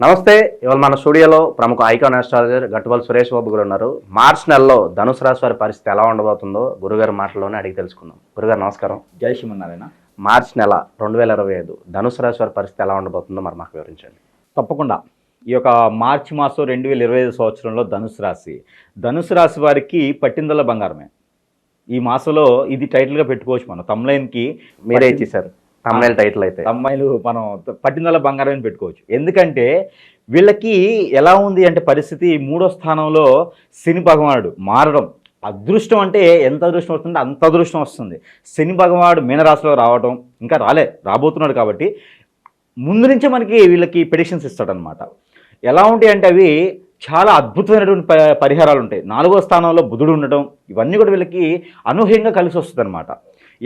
నమస్తే. ఇవాళ మన స్టూడియోలో ప్రముఖ ఐకాన్ ఆస్ట్రాలజర్ గట్టుబల్ సురేష్ బాబు గారు ఉన్నారు. మార్చ్ నెలలో ధనుసు రాశి వారి పరిస్థితి ఎలా ఉండబోతుందో గురుగారి మాటల్లోనే అడిగి తెలుసుకుందాం. గురుగారు నమస్కారం. జై శ్రీమన్నారాయణ. మార్చ్ నెల 2025 ధనుసు రాశి వారి పరిస్థితి ఎలా ఉండబోతుందో మరి మాకు వివరించండి. తప్పకుండా. ఈ యొక్క మార్చి మాసం 2025 సంవత్సరంలో ధనుసు రాశి వారికి పట్టిందల బంగారమే. ఈ మాసంలో ఇది టైటిల్గా పెట్టుకోవచ్చు. మనం తమ్లైన్కి మీరే ఇచ్చేసారు తమ్నైల్ టైటిల్. అయితే అమ్మాయిలు మనం పట్టిందల బంగారం అని పెట్టుకోవచ్చు. ఎందుకంటే వీళ్ళకి ఎలా ఉంది అంటే పరిస్థితి, 3వ స్థానంలో శని భగవానుడు మారడం. అదృష్టం అంటే ఎంత అదృష్టం వస్తుందో అంత అదృష్టం వస్తుంది. శని భగవానుడు మీనరాశిలో రావడం, ఇంకా రాబోతున్నాడు కాబట్టి ముందు నుంచే మనకి వీళ్ళకి ప్రెడిక్షన్స్ ఇస్తాడనమాట. ఎలా ఉంటాయి అంటే అవి చాలా అద్భుతమైనటువంటి పరిహారాలు ఉంటాయి. 4వ స్థానంలో బుధుడు ఉండటం, ఇవన్నీ కూడా వీళ్ళకి అనూహ్యంగా కలిసి వస్తుంది అనమాట.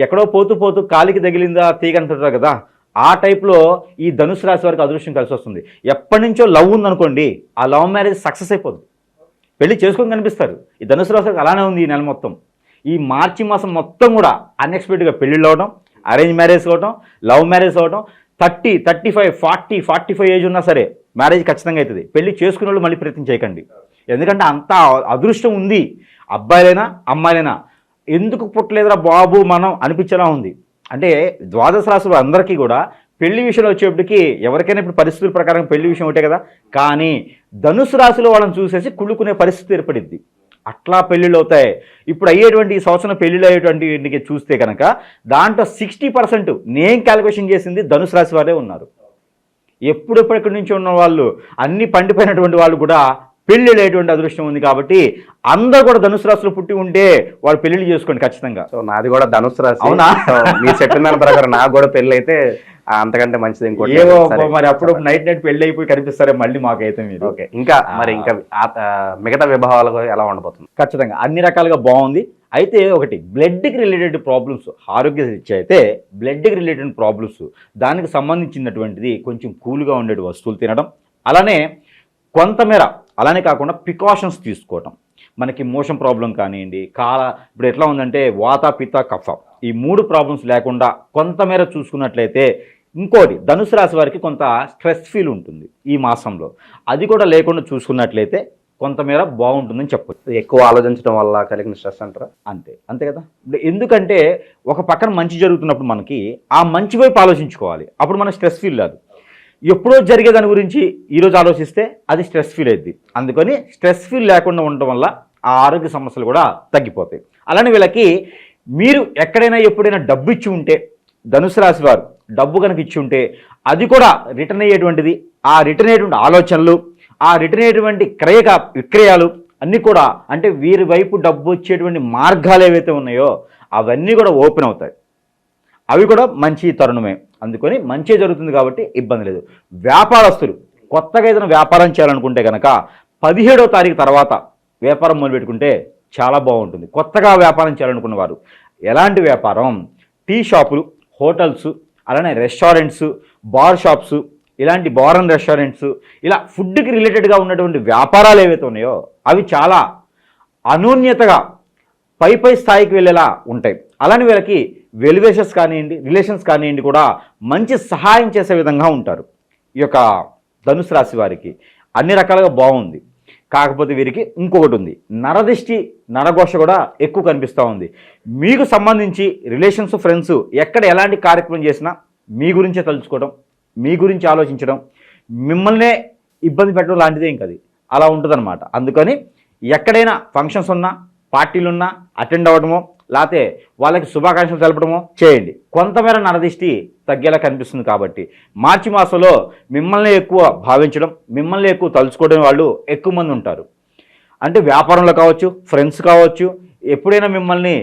ఎక్కడో పోతూ కాలికి తగిలిందా తీగ అంటారు కదా, ఆ టైప్లో ఈ ధనుసు రాశి వారికి అదృష్టం కలిసి వస్తుంది. ఎప్పటి నుంచో లవ్ ఉందనుకోండి, ఆ లవ్ మ్యారేజ్ సక్సెస్ అయిపోతుంది, పెళ్లి చేసుకొని కనిపిస్తారు. ఈ ధనుసు రాశి వారికి అలానే ఉంది ఈ నెల మొత్తం. ఈ మార్చి మాసం మొత్తం కూడా అన్ఎక్స్పెక్టెడ్గా పెళ్ళిళ్ళు అవడం, అరేంజ్ మ్యారేజ్ అవ్వడం, లవ్ మ్యారేజ్ అవ్వడం. 30, 35, 40, 45 ఏజ్ ఉన్నా సరే మ్యారేజ్ ఖచ్చితంగా అవుతుంది. పెళ్లి చేసుకునే వాళ్ళు మళ్ళీ ప్రయత్నం చేయకండి, ఎందుకంటే అంత అదృష్టం ఉంది. అబ్బాయిలైనా అమ్మాయిలైనా ఎందుకు పుట్టలేదురా బాబు మనం అనిపించేలా ఉంది. అంటే ద్వాదశ రాశులు అందరికీ కూడా పెళ్లి విషయంలో వచ్చేప్పటికి ఎవరికైనా ఇప్పుడు పరిస్థితుల ప్రకారం పెళ్లి విషయం ఒకటే కదా, కానీ ధనుసు రాశిలో వాళ్ళని చూసేసి కుళ్ళుకునే పరిస్థితి ఏర్పడిద్ది. అట్లా పెళ్ళిళ్ళు అవుతాయి. ఇప్పుడు అయ్యేటువంటి ఈ సంవత్సరం పెళ్ళిళ్ళు అయ్యేటువంటి చూస్తే కనుక దాంట్లో 60% నేను క్యాలిక్యులేషన్ చేసింది ధనుసు రాశి వారే ఉన్నారు. ఎప్పుడెక్కడి నుంచి ఉన్న వాళ్ళు అన్ని పండిపోయినటువంటి వాళ్ళు కూడా పెళ్ళిళ్ళు అయ్యేటువంటి అదృష్టం ఉంది. కాబట్టి అందరూ కూడా ధనుసు రాశిలో పుట్టి ఉంటే వాళ్ళు పెళ్లిళ్ళు చేసుకోండి ఖచ్చితంగా. సో నాది కూడా ధనుసు రాశి. అవునా? మీరు చెప్పిన దాని ప్రకారం నాకు కూడా పెళ్ళి అయితే అంతకంటే మంచిది ఇంకోటి. ఏవో మరి అప్పుడు నైట్ పెళ్లి అయిపోయి కనిపిస్తారే మళ్ళీ మాకైతే మీరు. ఓకే, ఇంకా మిగతా విభాగాలు ఎలా ఉండబోతుంది? ఖచ్చితంగా అన్ని రకాలుగా బాగుంది. అయితే ఒకటి బ్లడ్కి రిలేటెడ్ ప్రాబ్లమ్స్, ఆరోగ్య రీత్యా అయితే బ్లడ్కి రిలేటెడ్ ప్రాబ్లమ్స్, దానికి సంబంధించినటువంటిది కొంచెం కూల్గా ఉండే వస్తువులు తినడం, అలానే కొంతమేర అలానే కాకుండా ప్రికాషన్స్ తీసుకోవటం. మనకి మోషన్ ప్రాబ్లం కానివ్వండి, ఇప్పుడు ఎట్లా ఉందంటే వాత పిత్త కఫ, ఈ 3 ప్రాబ్లమ్స్ లేకుండా కొంతమేర చూసుకున్నట్లయితే, ఇంకోటి ధనుసు రాశి వారికి కొంత స్ట్రెస్ ఫీల్ ఉంటుంది ఈ మాసంలో, అది కూడా లేకుండా చూసుకున్నట్లయితే కొంతమేర బాగుంటుందని చెప్పచ్చు. ఎక్కువ ఆలోచించడం వల్ల కలిగిన స్ట్రెస్ అంటారా? అంతే కదా. ఎందుకంటే ఒక పక్కన మంచి జరుగుతున్నప్పుడు మనకి ఆ మంచి వైపు ఆలోచించుకోవాలి, అప్పుడు మనకు స్ట్రెస్ ఫీల్ లేదు. ఎప్పుడో జరిగే దాని గురించి ఈరోజు ఆలోచిస్తే అది స్ట్రెస్ ఫీల్ అయింది. అందుకని స్ట్రెస్ ఫీల్ లేకుండా ఉండటం వల్ల ఆ ఆరోగ్య సమస్యలు కూడా తగ్గిపోతాయి. అలానే వీళ్ళకి మీరు ఎక్కడైనా ఎప్పుడైనా డబ్బు ఇచ్చి ఉంటే, ధనుసు రాశి వారు డబ్బు కనుక ఇచ్చి ఉంటే అది కూడా రిటర్న్ అయ్యేటువంటిది, ఆ రిటర్న్ అయ్యేటువంటి ఆలోచనలు, ఆ రిటర్న్ అయ్యేటువంటి విక్రయాలు అన్నీ కూడా, అంటే వీరి వైపు డబ్బు వచ్చేటువంటి మార్గాలు ఏవైతే ఉన్నాయో అవన్నీ కూడా ఓపెన్ అవుతాయి. అవి కూడా మంచి తరుణమే, అందుకని మంచి జరుగుతుంది కాబట్టి ఇబ్బంది లేదు. వ్యాపారస్తులు కొత్తగా ఏదైనా వ్యాపారం చేయాలనుకుంటే కనుక 17వ తారీఖు తర్వాత వ్యాపారం మొదలుపెట్టుకుంటే చాలా బాగుంటుంది. కొత్తగా వ్యాపారం చేయాలనుకున్న వారు ఎలాంటి వ్యాపారం, టీ షాపులు, హోటల్స్, అలానే రెస్టారెంట్స్, బార్ షాప్స్, ఇలాంటి బార్ అండ్ రెస్టారెంట్స్, ఇలా ఫుడ్కి రిలేటెడ్గా ఉన్నటువంటి వ్యాపారాలు ఏవైతే ఉన్నాయో అవి చాలా అనూన్యతగా పై స్థాయికి వెళ్ళేలా ఉంటాయి. అలానే వీళ్ళకి వెల్విషర్స్ కానివ్వండి, రిలేషన్స్ కానివ్వండి కూడా మంచి సహాయం చేసే విధంగా ఉంటారు. ఈ యొక్క ధనుసు రాశి వారికి అన్ని రకాలుగా బాగుంది. కాకపోతే వీరికి ఇంకొకటి ఉంది, నరదిష్టి, నరఘోష కూడా ఎక్కువ కనిపిస్తూ ఉంది. మీకు సంబంధించి రిలేషన్స్, ఫ్రెండ్స్ ఎక్కడ ఎలాంటి కార్యక్రమం చేసినా మీ గురించే తలుచుకోవడం, మీ గురించి ఆలోచించడం, మిమ్మల్నే ఇబ్బంది పెట్టడం లాంటిదే ఇంకది అలా ఉంటుందన్నమాట. అందుకని ఎక్కడైనా ఫంక్షన్స్ ఉన్నా, పార్టీలున్నా అటెండ్ అవ్వడమో, లేకపోతే వాళ్ళకి శుభాకాంక్షలు తెలపడమో చేయండి. కొంతమేర నరదిష్టి తగ్గేలా కనిపిస్తుంది. కాబట్టి మార్చి మాసంలో మిమ్మల్ని ఎక్కువ భావించడం, మిమ్మల్ని ఎక్కువ తలుచుకోవడం వాళ్ళు ఎక్కువ మంది ఉంటారు. అంటే వ్యాపారంలో కావచ్చు, ఫ్రెండ్స్ కావచ్చు, ఎప్పుడైనా మిమ్మల్ని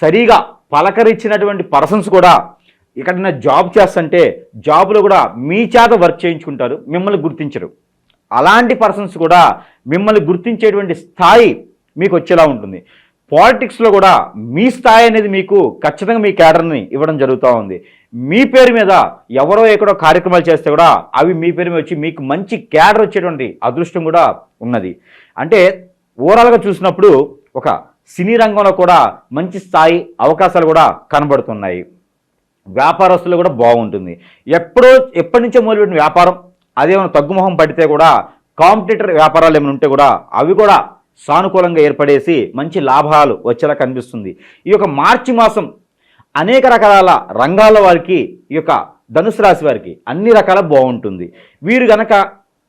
సరిగా పలకరించినటువంటి పర్సన్స్ కూడా ఎక్కడైనా జాబ్ చేస్తుంటే జాబ్లో కూడా మీ చేత వర్క్ చేయించుకుంటారు, మిమ్మల్ని గుర్తించరు. అలాంటి పర్సన్స్ కూడా మిమ్మల్ని గుర్తించేటువంటి స్థాయి మీకు వచ్చేలా ఉంటుంది. పాలిటిక్స్లో కూడా మీ స్థాయి అనేది మీకు ఖచ్చితంగా మీ క్యాడర్ని ఇవ్వడం జరుగుతూ ఉంది. మీ పేరు మీద ఎవరో ఎక్కడో కార్యక్రమాలు చేస్తే కూడా అవి మీ పేరు మీద వచ్చి మీకు మంచి క్యాడర్ వచ్చేటువంటి అదృష్టం కూడా ఉన్నది. అంటే ఓవరాల్గా చూసినప్పుడు ఒక సినీ రంగంలో కూడా మంచి స్థాయి అవకాశాలు కూడా కనబడుతున్నాయి. వ్యాపారస్తులు కూడా బాగుంటుంది. ఎప్పటి నుంచో మొదలుపెట్టిన వ్యాపారం అదేమైనా తగ్గుముఖం పడితే కూడా కాంపిటీటర్ వ్యాపారాలు ఏమైనా ఉంటే కూడా అవి కూడా సానుకూలంగా ఏర్పడేసి మంచి లాభాలు వచ్చేలా కనిపిస్తుంది. ఈ యొక్క మార్చి మాసం అనేక రకాల రంగాల వారికి, ఈ యొక్క ధనుసు రాశి వారికి అన్ని రకాల బాగుంటుంది. వీరు గనక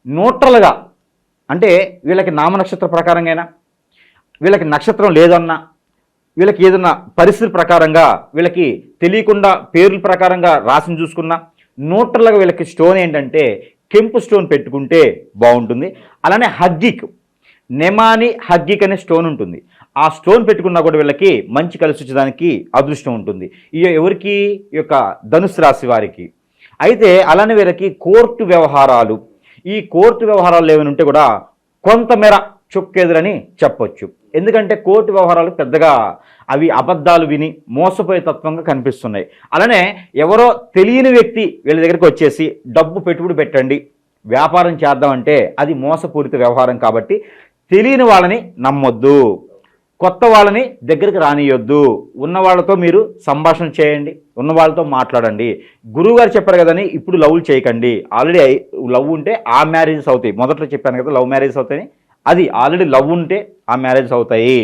న్యూట్రల్గా, అంటే వీళ్ళకి నామ నక్షత్ర ప్రకారంగా, వీళ్ళకి నక్షత్రం లేదన్నా, వీళ్ళకి ఏదన్నా పరిస్థితి ప్రకారంగా, వీళ్ళకి తెలియకుండా పేర్ల ప్రకారంగా రాసిని చూసుకున్నా, న్యూట్రల్గా వీళ్ళకి స్టోన్ ఏంటంటే కెంపు స్టోన్ పెట్టుకుంటే బాగుంటుంది. అలానే హగ్గిక్, నెమాని హగ్గిక్ అనే స్టోన్ ఉంటుంది. ఆ స్టోన్ పెట్టుకున్నా కూడా వీళ్ళకి మంచి కలిసి వచ్చేదానికి అదృష్టం ఉంటుంది. ఎవరికి? ఈ యొక్క ధనుసు రాశి వారికి. అయితే అలానే వీళ్ళకి కోర్టు వ్యవహారాలు, ఈ కోర్టు వ్యవహారాలు ఏమైనా ఉంటే కూడా కొంతమేర చొక్కెదురని చెప్పొచ్చు. ఎందుకంటే కోర్టు వ్యవహారాలు పెద్దగా అవి అబద్ధాలు విని మోసపోయే తత్వంగా కనిపిస్తున్నాయి. అలానే ఎవరో తెలియని వ్యక్తి వీళ్ళ దగ్గరికి వచ్చేసి డబ్బు పెట్టుబడి పెట్టండి, వ్యాపారం చేద్దామంటే అది మోసపూరిత వ్యవహారం కాబట్టి తెలియని వాళ్ళని నమ్మొద్దు, కొత్త వాళ్ళని దగ్గరికి రానియొద్దు. ఉన్న వాళ్ళతో మీరు సంభాషణ చేయండి, ఉన్న వాళ్ళతో మాట్లాడండి. గురువుగారు చెప్పారు కదని ఇప్పుడు లవ్లు చేయకండి. ఆల్రెడీ లవ్ ఉంటే ఆ మ్యారేజెస్ అవుతాయి. మొదట్లో చెప్పాను కదా, లవ్ మ్యారేజెస్ అవుతాయి. అది ఆల్రెడీ లవ్ ఉంటే ఆ మ్యారేజెస్ అవుతాయి.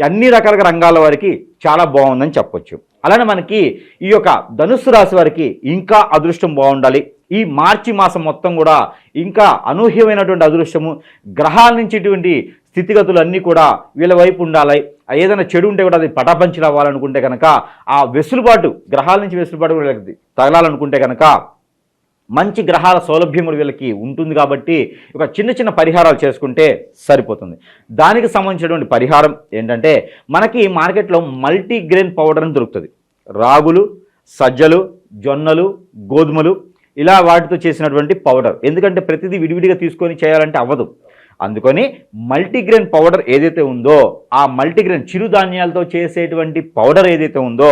అన్ని రకాల రంగాల వారికి చాలా బాగుందని చెప్పొచ్చు. అలానే మనకి ఈ యొక్క ధనుస్సు రాశి వారికి ఇంకా అదృష్టం బాగుండాలి. ఈ మార్చి మాసం మొత్తం కూడా ఇంకా అనూహ్యమైనటువంటి అదృష్టము, గ్రహాల నుంచి ఇటువంటి స్థితిగతులు అన్నీ కూడా వీళ్ళ వైపు ఉండాలి. ఏదైనా చెడు ఉంటే కూడా అది పటాపంచి రావాలనుకుంటే కనుక, ఆ వెసులుబాటు, గ్రహాల నుంచి వెసులుబాటు వీళ్ళకి తగలాలనుకుంటే కనుక మంచి గ్రహాల సౌలభ్యం కూడా వీళ్ళకి ఉంటుంది. కాబట్టి ఒక చిన్న చిన్న పరిహారాలు చేసుకుంటే సరిపోతుంది. దానికి సంబంధించినటువంటి పరిహారం ఏంటంటే, మనకి మార్కెట్లో మల్టీగ్రెయిన్ పౌడర్ అని దొరుకుతుంది. రాగులు, సజ్జలు, జొన్నలు, గోధుమలు ఇలా వాటితో చేసినటువంటి పౌడర్. ఎందుకంటే ప్రతిదీ విడివిడిగా తీసుకొని చేయాలంటే అవ్వదు. అందుకని మల్టీగ్రెయిన్ పౌడర్ ఏదైతే ఉందో, ఆ మల్టీగ్రెయిన్ చిరుధాన్యాలతో చేసేటువంటి పౌడర్ ఏదైతే ఉందో,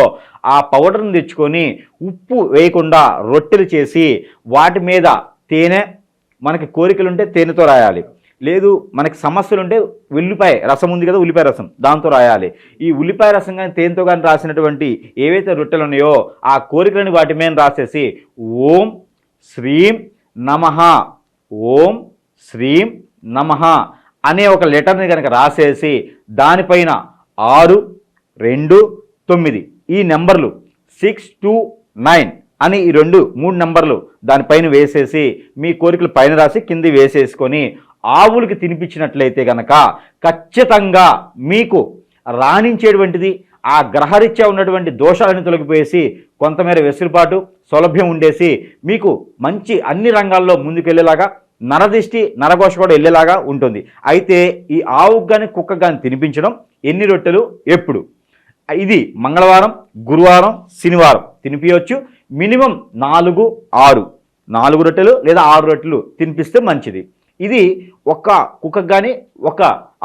ఆ పౌడర్ని తెచ్చుకొని ఉప్పు వేయకుండా రొట్టెలు చేసి వాటి మీద తేనె, మనకి కోరికలుంటే తేనెతో రాయాలి, లేదు మనకి సమస్యలుంటే ఉల్లిపాయ రసం ఉంది కదా, ఉల్లిపాయ రసం దాంతో రాయాలి. ఈ ఉల్లిపాయ రసం కానీ తేనెతో కానీ రాసినటువంటి ఏవైతే రొట్టెలు ఉన్నాయో ఆ కోరికలని వాటి మీద రాసేసి ఓం శ్రీం నమః, ఓం శ్రీం నమః అనే ఒక లెటర్ని కనుక రాసేసి దానిపైన 6, 2, 9 ఈ నెంబర్లు 629 అని ఈ 3 నెంబర్లు దానిపైన వేసేసి మీ కోరికలు పైన రాసి కింద వేసేసుకొని ఆవులకి తినిపించినట్లయితే కనుక ఖచ్చితంగా మీకు రాణించేటువంటిది, ఆ గ్రహరీత్యా ఉన్నటువంటి దోషాలను తొలగిపోయేసి కొంతమేర వెసులుబాటు సౌలభ్యం ఉండేసి మీకు మంచి అన్ని రంగాల్లో ముందుకెళ్ళేలాగా, నరదిష్టి నరఘోష కూడా వెళ్ళేలాగా ఉంటుంది. అయితే ఈ ఆవుకు కానీ కుక్కకు కానీ తినిపించడం ఎన్ని రొట్టెలు ఎప్పుడు, ఇది మంగళవారం, గురువారం, శనివారం తినిపించవచ్చు. మినిమం 4, 6 రొట్టెలు లేదా 6 రొట్టెలు తినిపిస్తే మంచిది. ఇది ఒక కుక్కకు కానీ ఒక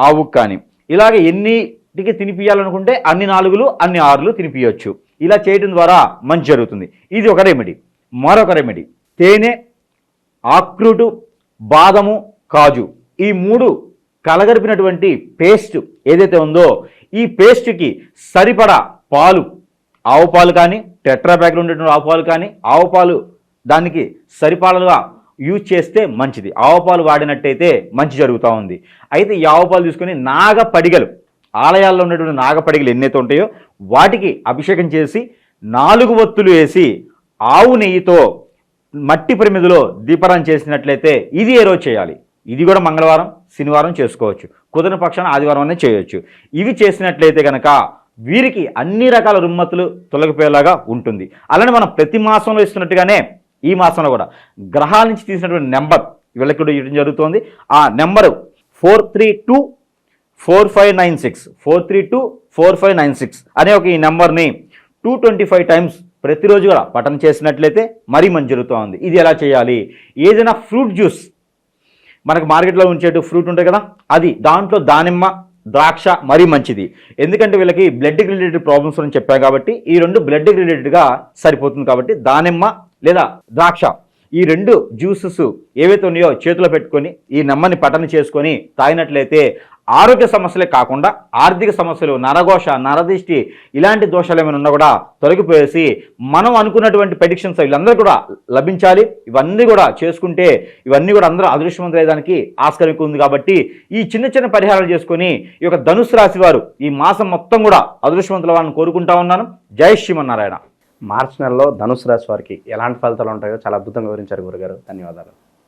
ఆవుకు కానీ ఇలాగ ఎన్నిటికి తినిపించాలనుకుంటే అన్ని 4లు అన్ని 6లు తినిపించవచ్చు. ఇలా చేయడం ద్వారా మంచి జరుగుతుంది. ఇది ఒక రెమెడీ. మరొక రెమెడీ తేనె, ఆక్రూటు, బాదము, కాజు ఈ 3 కలగలిపినటువంటి పేస్ట్ ఏదైతే ఉందో ఈ పేస్ట్కి సరిపడా పాలు, ఆవు పాలు కానీ, టెట్రా ప్యాక్లో ఉండేటువంటి ఆవు పాలు కానీ, ఆవు పాలు దానికి సరిపాలుగా యూజ్ చేస్తే మంచిది. ఆవు పాలు వాడినట్టయితే మంచి జరుగుతూ ఉంది. అయితే ఈ ఆవు పాలు తీసుకొని నాగపడిగలు, ఆలయాల్లో ఉన్నటువంటి నాగపడిగలు ఎన్నైతే ఉంటాయో వాటికి అభిషేకం చేసి 4 ఒత్తులు వేసి ఆవు నెయ్యితో మట్టి ప్రమిదిలో దీపారాధన చేసినట్లయితే ఇది ఏ రోజు చేయాలి, ఇది కూడా మంగళవారం, శనివారం చేసుకోవచ్చు. కుదిరిన పక్షాన ఆదివారం అనే చేయొచ్చు. ఇవి చేసినట్లయితే కనుక వీరికి అన్ని రకాల రుమ్మతులు తొలగిపోయేలాగా ఉంటుంది. అలానే మనం ప్రతి మాసంలో ఇస్తున్నట్టుగానే ఈ మాసంలో కూడా గ్రహాల నుంచి తీసినటువంటి నెంబర్ వీళ్ళకి కూడా ఇవ్వడం జరుగుతుంది. ఆ నెంబరు 4324596 4324596 అనే ఒక ఈ నెంబర్ని 225 టైమ్స్ ప్రతిరోజు కూడా పఠన చేసినట్లయితే మరీ మంచి జరుగుతూ ఉంది. ఇది ఎలా చేయాలి, ఏదైనా ఫ్రూట్ జ్యూస్ మనకు మార్కెట్లో ఉంచేటు ఫ్రూట్ ఉంటాయి కదా, అది దాంట్లో దానిమ్మ, ద్రాక్ష మరీ మంచిది. ఎందుకంటే వీళ్ళకి బ్లడ్ రిలేటెడ్ ప్రాబ్లమ్స్ అని చెప్పాను కాబట్టి ఈ 2 బ్లడ్ రిలేటెడ్గా సరిపోతుంది. కాబట్టి దానిమ్మ లేదా ద్రాక్ష ఈ 2 జ్యూసెస్ ఏవైతే ఉన్నాయో చేతిలో పెట్టుకొని ఈ నెమ్మని పఠన చేసుకొని తాగినట్లయితే ఆరోగ్య సమస్యలే కాకుండా ఆర్థిక సమస్యలు, నరఘోష, నరదిష్టి ఇలాంటి దోషాలు ఏమైనా ఉన్నా కూడా తొలగిపోయేసి మనం అనుకున్నటువంటి ప్రెడిక్షన్స్ వీళ్ళందరూ కూడా లభించాలి. ఇవన్నీ కూడా చేసుకుంటే ఇవన్నీ కూడా అందరూ అదృష్టవంతులయ్యేదానికి ఆస్కారం ఎక్కువ ఉంది. కాబట్టి ఈ చిన్న చిన్న పరిహారాలు చేసుకొని ఈ యొక్క ధనుసు రాశి వారు ఈ మాసం మొత్తం కూడా అదృష్టవంతుల వాళ్ళని కోరుకుంటా ఉన్నాను. జై శ్రీమన్నారాయణ. మార్చి నెలలో ధనుసు రాశి వారికి ఎలాంటి ఫలితాలు ఉంటాయో చాలా అద్భుతంగా వివరించారు గురుగారు. ధన్యవాదాలు.